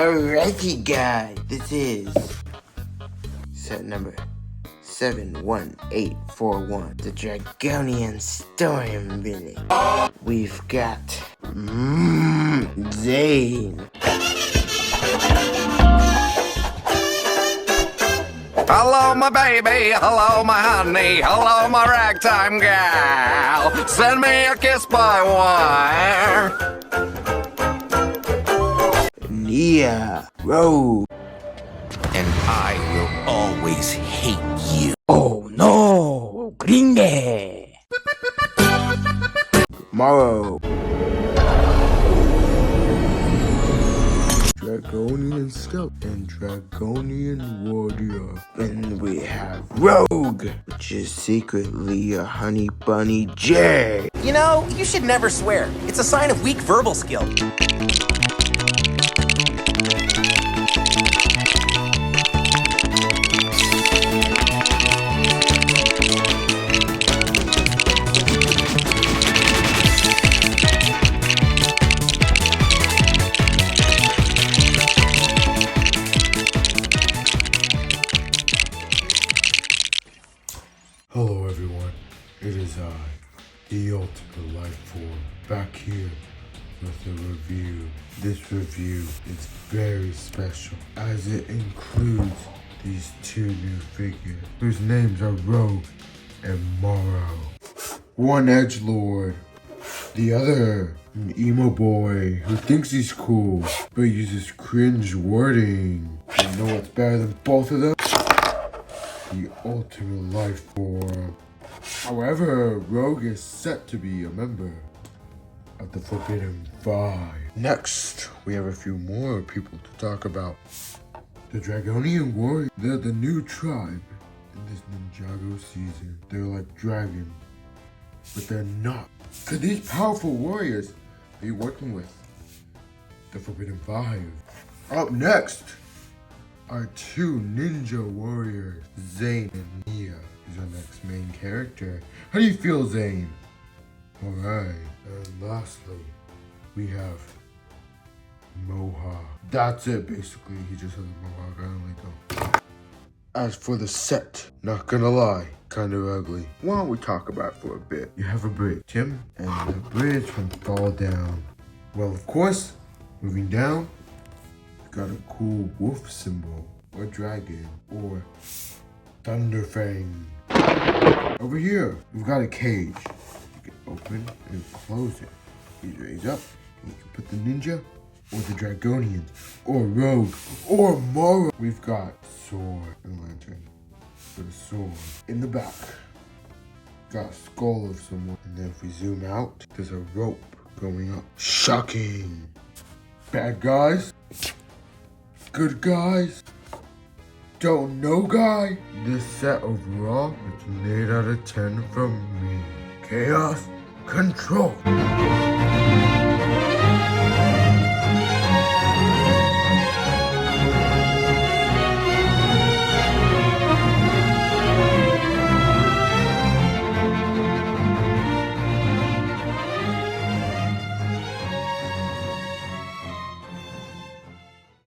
Alrighty guys, this is set number 71841, the Dragonian Storm Village. We've got Zane. Hello, my baby. Hello, my honey. Hello, my ragtime gal. Send me a kiss by wire. Nia, Rogue. And I will always hate you. Oh no, Gringe. Morro. Dragonian Scout and Dragonian Warrior. And we have Rogue, which is secretly a honey bunny J. You know, you should never swear. It's a sign of weak verbal skill. Hello everyone, it is I, the ultimate life form, back here with a review. This review is very special as it includes these two new figures whose names are Rogue and Morro. One edgelord, the other an emo boy who thinks he's cool but uses cringe wording. You know what's better than both of them? The ultimate life form. However, Rogue is set to be a member of the Forbidden Five. Next, we have a few more people to talk about. The Dragonian Warriors. They're the new tribe in this Ninjago season. They're like dragons, but they're not. Could these powerful warriors be working with the Forbidden Five? Up next are two ninja warriors, Zane and Nia is our next main character. How do you feel, Zane? Alright, and lastly, we have Mohawk. That's it, basically. He just has a Mohawk. I don't like him. As for the set, not gonna lie, kind of ugly. Why don't we talk about it for a bit? You have a bridge, Tim, and the bridge can fall down. Well, of course, moving down, got a cool wolf symbol, or dragon, or thunder fang. Over here, we've got a cage. You can open and close it. You raise up, and you can put the ninja, or the Dragonian, or Rogue, or Morro. We've got sword and lantern for the sword. In the back, got a skull of someone. And then if we zoom out, there's a rope going up. Shocking. Bad guys. Good guys, don't know guy. This set overall is an 8 out of 10 from me. Chaos Control.